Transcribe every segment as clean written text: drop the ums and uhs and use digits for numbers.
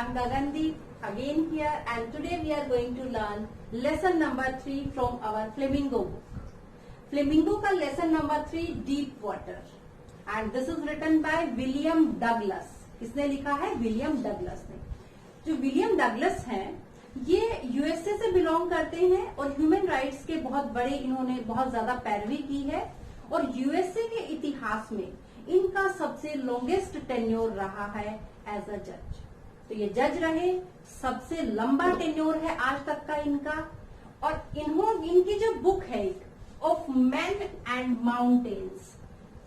I'm Gagandeep again here, and today we are going to learn lesson number 3 from our Flamingo book. Flamingo का lesson number 3 Deep Water, and this is written by William Douglas. किसने लिखा है? William Douglas ने. जो William Douglas हैं ये USA से belong करते हैं और ह्यूमन राइट्स के बहुत बड़े इन्होंने बहुत ज्यादा पैरवी की है और यूएसए के इतिहास में इनका सबसे लॉन्गेस्ट टेन्योर रहा है एज अ जज. तो ये जज रहे, सबसे लंबा टेन्योर है आज तक का इनका. और इनकी जो बुक है ऑफ मैन एंड माउंटेन्स,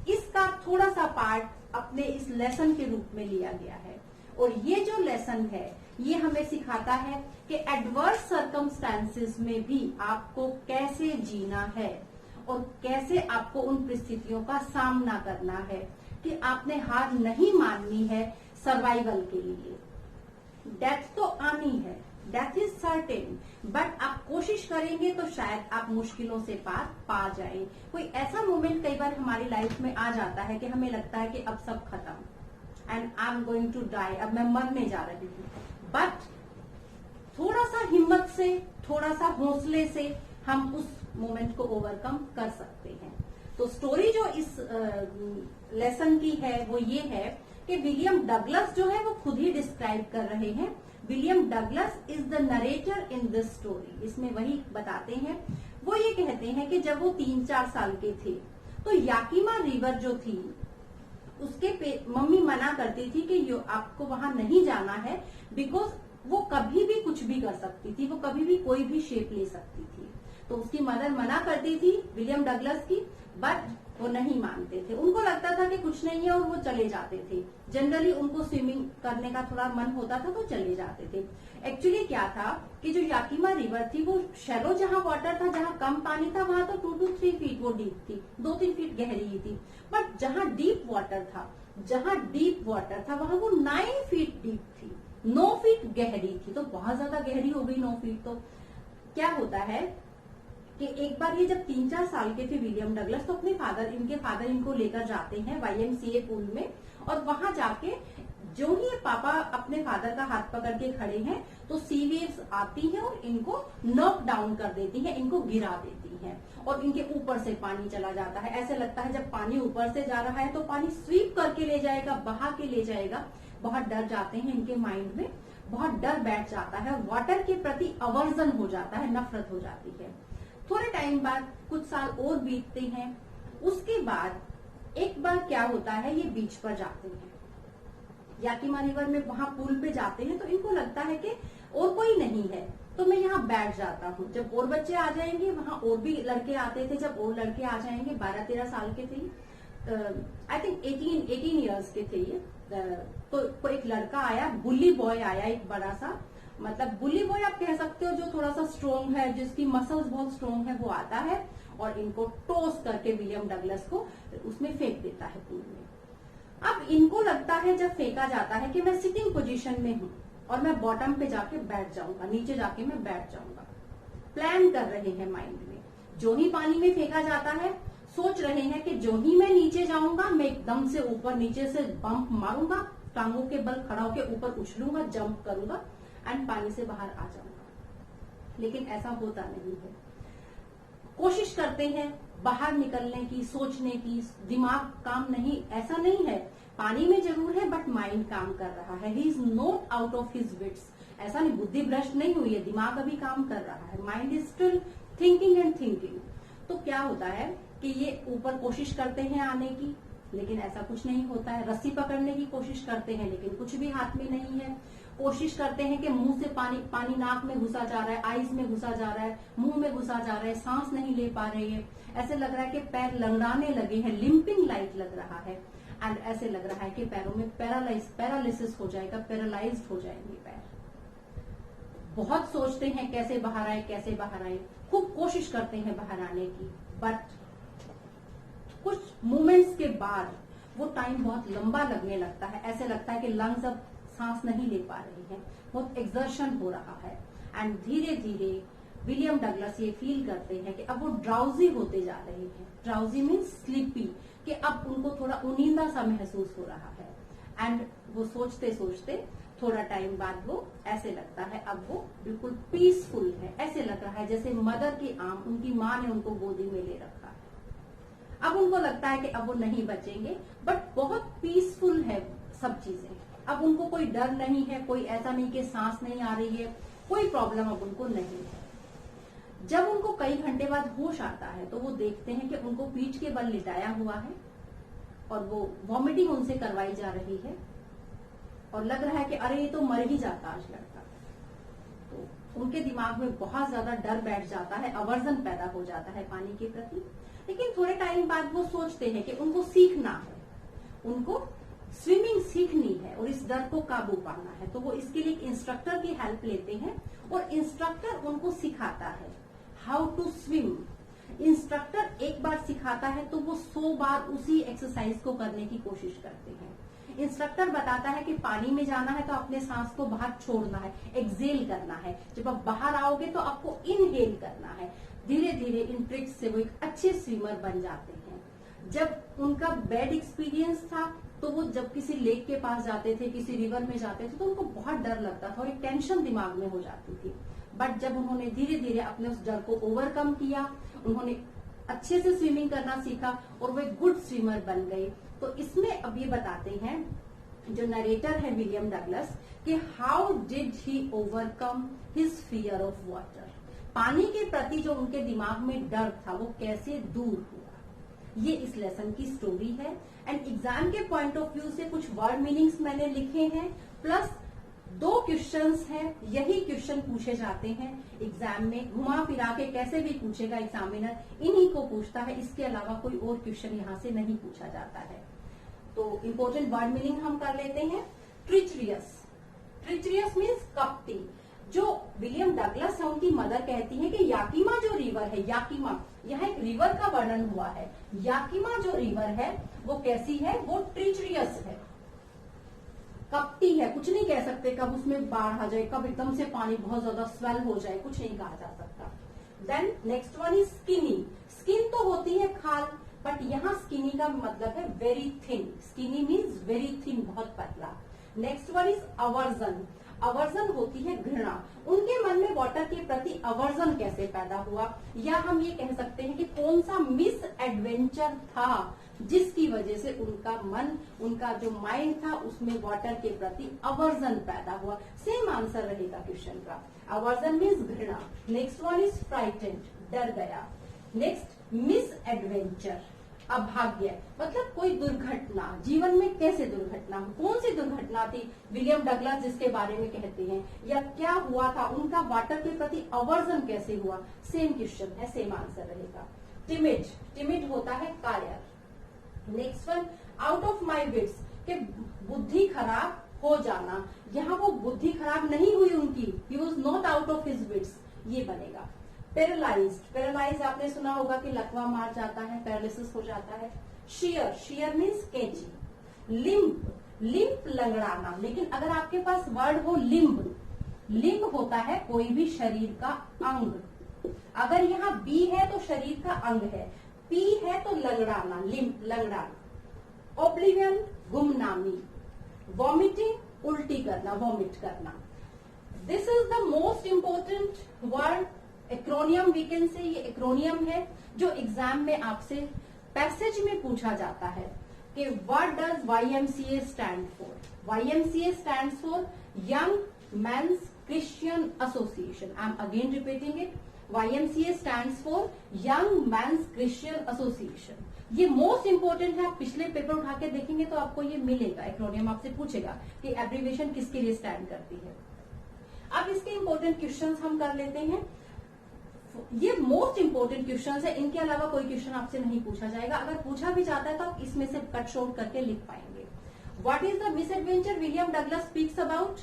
इसका थोड़ा सा पार्ट अपने इस लेसन के रूप में लिया गया है. और ये जो लेसन है ये हमें सिखाता है कि एडवर्स सर्कमस्टांसेस में भी आपको कैसे जीना है और कैसे आपको उन परिस्थितियों का सामना करना है कि आपने हार नहीं माननी है सर्वाइवल के लिए. डेथ तो आनी है, डेथ इज सर्टेन, बट आप कोशिश करेंगे तो शायद आप मुश्किलों से पार पा जाए. कोई ऐसा मोमेंट कई बार हमारी लाइफ में आ जाता है कि हमें लगता है कि अब सब खत्म and I am going to die, अब मैं मरने जा रही हूँ. बट थोड़ा सा हिम्मत से, थोड़ा सा हौसले से हम उस मोमेंट को ओवरकम कर सकते हैं. तो स्टोरी जो इस लेसन की है वो ये है कि विलियम डगलस जो है वो खुद ही डिस्क्राइब कर रहे हैं. William Douglas is the narrator in this story. इसमें वही बताते हैं. वो ये कहते हैं कि जब वो 3-4 साल के थे तो याकीमा रिवर जो थी उसके मम्मी मना करती थी कि आपको वहां नहीं जाना है, बिकॉज वो कभी भी कुछ भी कर सकती थी, वो कभी भी कोई भी शेप ले सकती थी. तो उसकी मदर मना करती थी विलियम डगलस की, बट वो नहीं मानते थे. उनको लगता था कि कुछ नहीं है और वो चले जाते थे. जनरली उनको स्विमिंग करने का थोड़ा मन होता था तो चले जाते थे. एक्चुअली क्या था कि जो याकीमा रिवर थी वो शैलो जहां वाटर था, जहां कम पानी था, वहां तो 2 to 3 फीट वो डीप थी, 2-3 फीट गहरी ही थी. बट जहां डीप वाटर था वहां वो 9 फीट डीप थी, 9 फीट गहरी थी. तो बहुत ज्यादा गहरी हो गई 9 फीट. तो क्या होता है कि एक बार ये जब 3-4 साल के थे विलियम डगलस, तो इनके फादर इनको लेकर जाते हैं YMCA पूल में. और वहां जाके जो ही पापा अपने फादर का हाथ पकड़ के खड़े हैं तो सी वेव्स आती हैं और इनको नॉक डाउन कर देती हैं, इनको गिरा देती हैं और इनके ऊपर से पानी चला जाता है. ऐसे लगता है जब पानी ऊपर से जा रहा है तो पानी स्वीप करके ले जाएगा, बहा के ले जाएगा. बहुत डर जाते हैं, इनके माइंड में बहुत डर बैठ जाता है, वाटर के प्रति अवर्जन हो जाता है, नफरत हो जाती है. थोड़े टाइम बाद कुछ साल और बीतते हैं. उसके बाद एक बार क्या होता है, ये बीच पर जाते हैं, याकीमा रिवर में वहां पूल पे जाते हैं. तो इनको लगता है कि और कोई नहीं है तो मैं यहाँ बैठ जाता हूँ. जब और बच्चे आ जाएंगे, वहां और भी लड़के आते थे, जब और लड़के आ जाएंगे, 12-13 साल के थे, आई थिंक 18 ईयर्स के थे ये. तो एक लड़का आया, बुली बॉय आया, एक बड़ा सा, मतलब बुली बॉय आप कह सकते हो, जो थोड़ा सा स्ट्रोंग है, जिसकी मसल्स बहुत स्ट्रोंग है, वो आता है और इनको टोस करके विलियम डगलस को उसमें फेंक देता है पूल में. अब इनको लगता है जब फेंका जाता है कि मैं सिटिंग पोजीशन में हूं और मैं बॉटम पे जाके बैठ जाऊंगा, नीचे जाके मैं बैठ जाऊंगा. प्लान कर रहे हैं माइंड में. जो ही पानी में फेंका जाता है सोच रहे हैं कि जो ही मैं नीचे जाऊंगा मैं एकदम से ऊपर नीचे से बम्प मारूंगा, टांगों के बल खड़ा होकर ऊपर उछलूंगा, जंप करूंगा एंड पानी से बाहर आ जाऊंगा. लेकिन ऐसा होता नहीं है. कोशिश करते हैं बाहर निकलने की, सोचने की, दिमाग काम नहीं, ऐसा नहीं है. पानी में जरूर है बट माइंड काम कर रहा है. He is not out of his wits. ऐसा नहीं, बुद्धि भ्रष्ट नहीं हुई है, दिमाग अभी काम कर रहा है. Mind is still thinking and thinking. तो क्या होता है कि ये ऊपर कोशिश करते हैं आने की, लेकिन ऐसा कुछ नहीं होता है. रस्सी पकड़ने की कोशिश करते हैं लेकिन कुछ भी हाथ में नहीं है. कोशिश करते हैं कि मुंह से पानी नाक में घुसा जा रहा है, आईज में घुसा जा रहा है, मुंह में घुसा जा रहा है, सांस नहीं ले पा रहे हैं. ऐसे लग रहा है कि पैर लंगड़ाने लगे हैं, लिंपिंग लाइक लग रहा है. एंड ऐसे लग रहा है कि पैरों में पैरालिसिस हो जाएगा, पैरालाइज्ड हो जाएंगे पैर. बहुत सोचते हैं कैसे बाहर आए, खूब कोशिश करते हैं बाहर आने की. बट कुछ मोमेंट्स के बाद वो टाइम बहुत लंबा लगने लगता है. ऐसे लगता है कि लंग्स अब सांस नहीं ले पा रहे हैं, बहुत एक्सर्शन हो रहा है. एंड धीरे धीरे विलियम डगलस ये फील करते हैं कि अब वो ड्राउजी होते जा रहे हैं. ड्राउजी मीन्स स्लीपी, कि अब उनको थोड़ा उनींदा सा महसूस हो रहा है. एंड वो सोचते सोचते थोड़ा टाइम बाद वो ऐसे लगता है, अब वो बिल्कुल पीसफुल है, ऐसे लग रहा है जैसे मदर की आर्म, उनकी माँ ने उनको गोदी में ले रखा है। अब उनको लगता है कि अब वो नहीं बचेंगे, बट बहुत पीसफुल है सब चीजें। अब उनको कोई डर नहीं है, कोई ऐसा नहीं कि सांस नहीं आ रही है, कोई प्रॉब्लम अब उनको नहीं है। जब उनको कई घंटे बाद होश आता है तो वो देखते हैं कि उनको पीठ के बल लिटाया हुआ है और वो वॉमिटिंग उनसे करवाई जा रही है और लग रहा है कि अरे ये तो मर ही जाता आज लड़का। तो उनके दिमाग में बहुत ज्यादा डर बैठ जाता है, अवर्जन पैदा हो जाता है पानी के प्रति। लेकिन थोड़े टाइम बाद वो सोचते हैं कि उनको सीखना है, उनको स्विमिंग सीखनी है और इस डर को काबू पाना है। तो वो इसके लिए इंस्ट्रक्टर की हेल्प लेते हैं और इंस्ट्रक्टर उनको सिखाता है हाउ टू स्विम। इंस्ट्रक्टर एक बार सिखाता है तो वो 100 बार उसी एक्सरसाइज को करने की कोशिश करते हैं। इंस्ट्रक्टर बताता है कि पानी में जाना है तो अपने सांस को बाहर छोड़ना है, एक्सेल करना है। जब आप बाहर आओगे तो आपको इनहेल करना है। धीरे धीरे इन ट्रिक्स से वो एक अच्छे स्विमर बन जाते हैं। जब उनका बैड एक्सपीरियंस था तो वो जब किसी लेक के पास जाते थे, किसी रिवर में जाते थे तो उनको बहुत डर लगता था और एक टेंशन दिमाग में हो जाती थी। बट जब उन्होंने धीरे धीरे अपने उस डर को ओवरकम किया, उन्होंने अच्छे से स्विमिंग करना सीखा और वो एक गुड स्विमर बन गए। तो इसमें अब ये बताते हैं जो नरेटर है विलियम डगलस कि how did he overcome his fear of water. पानी के प्रति जो उनके दिमाग में डर था वो कैसे दूर हुआ, ये इस लेसन की स्टोरी है। एंड एग्जाम के पॉइंट ऑफ व्यू से कुछ वर्ड मीनिंग्स मैंने लिखे हैं, प्लस 2 क्वेश्चंस हैं। यही क्वेश्चन पूछे जाते हैं एग्जाम में, घुमा फिरा के कैसे भी पूछेगा एग्जामिनर, इन्हीं को पूछता है। इसके अलावा कोई और क्वेश्चन यहाँ से नहीं पूछा जाता है। तो इंपॉर्टेंट वर्ड मीनिंग हम कर लेते हैं। ट्रिचरियस, ट्रिचरियस मीन्स कपटी। जो विलियम डगलस है उनकी मदर कहती है कि याकीमा जो रिवर है, याकीमा, यहाँ एक रिवर का वर्णन हुआ है। याकीमा जो रिवर है वो कैसी है, वो ट्रिचरियस है, कपटी है। कुछ नहीं कह सकते कब उसमें बाढ़ आ जाए, कब एकदम से पानी बहुत ज्यादा स्वेल हो जाए, कुछ नहीं कहा जा सकता। Then next one is skinny. Skin तो होती है खाल, बट यहाँ स्किनी का मतलब है very thin. Skinny means very thin, बहुत पतला। Next one is aversion. Aversion होती है घृणा। उनके मन में वाटर के प्रति अवर्जन कैसे पैदा हुआ, या हम ये कह सकते हैं कि कौन सा मिस एडवेंचर था जिसकी वजह से उनका मन, उनका जो माइंड था उसमें वाटर के प्रति अवर्जन पैदा हुआ। सेम आंसर रहेगा क्वेश्चन का। अवर्जन मीन्स घृणा। नेक्स्ट वन इज फ्राइटेंड, डर गया। नेक्स्ट मिस एडवेंचर, अभाग्य, मतलब कोई दुर्घटना। जीवन में कैसे दुर्घटना, कौन सी दुर्घटना थी विलियम डगलस जिसके बारे में कहते हैं, या क्या हुआ था, उनका वाटर के प्रति अवर्जन कैसे हुआ। सेम क्वेश्चन है, सेम आंसर रहेगा। टिमिड, टिमिड होता है कायर। Next one out of my wits, के बुद्धि खराब हो जाना। यहाँ वो बुद्धि खराब नहीं हुई उनकी, he was not out of his wits, ये बनेगा। पैरालाइज्ड, पैरालाइज आपने सुना होगा कि लकवा मार जाता है, पैरालिसिस हो जाता है। शियर, शियर मीन्स कैंची। लिम्प, लिम्प लंगड़ाना। लेकिन अगर आपके पास वर्ड हो लिम्ब, लिम्ब होता है कोई भी शरीर का अंग। अगर यहाँ बी है तो शरीर का अंग है, पी है तो लंगड़ाना, लिम्प लंगड़ाना। ओब्लिवियन, गुमनामी। वॉमिटिंग, उल्टी करना, वॉमिट करना। This is the most important word, acronym we can say. ये एक्रोनियम है जो एग्जाम में आपसे पैसेज में पूछा जाता है कि what does YMCA stand for. YMCA stands for young mains Christian association. I am again repeating it, YMCA stands for young mains Christian association. ये मोस्ट इंपोर्टेंट है। आप पिछले पेपर उठा के देखेंगे तो आपको ये मिलेगा। एक्रोनियम आपसे पूछेगा कि एब्रीविएशन किसके लिए स्टैंड करती है। अब इसके इंपोर्टेंट क्वेश्चंस हम कर लेते हैं। ये मोस्ट इंपोर्टेंट क्वेश्चंस है, इनके अलावा कोई क्वेश्चन आपसे नहीं पूछा जाएगा। अगर पूछा भी जाता है तो आप इसमें से कट शॉर्ट करके लिख पाएंगे। What is the miss adventure William Douglas speaks about,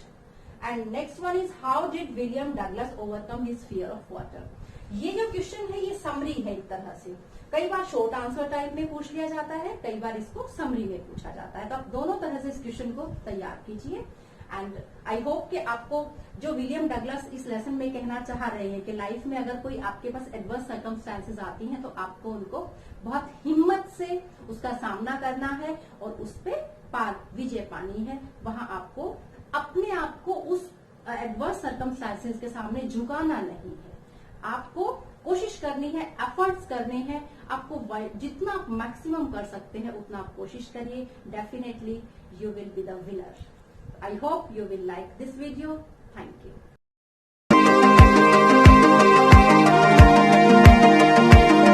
and next one is how did William Douglas overcome his fear of water. ये जो क्वेश्चन है ये समरी है एक तरह से। कई बार शॉर्ट आंसर टाइप में पूछ लिया जाता है, कई बार इसको समरी में पूछा जाता है। तो आप दोनों तरह से इस क्वेश्चन को तैयार कीजिए। एंड आई होप कि आपको जो विलियम डगलस इस लेसन में कहना चाह रहे हैं कि लाइफ में अगर कोई आपके पास एडवर्स सर्कमस्टांसेस आती हैं तो आपको उनको बहुत हिम्मत से उसका सामना करना है और उस पे पार विजय पानी है। वहां आपको अपने आप एडवर्स सर्कमस्टांसेस के सामने झुकाना नहीं है। आपको कोशिश करनी है, एफर्ट्स करने हैं, आपको जितना आप मैक्सिमम कर सकते हैं उतना आप कोशिश करिए। Definitely you will be the winner. I hope you will like this video. Thank you.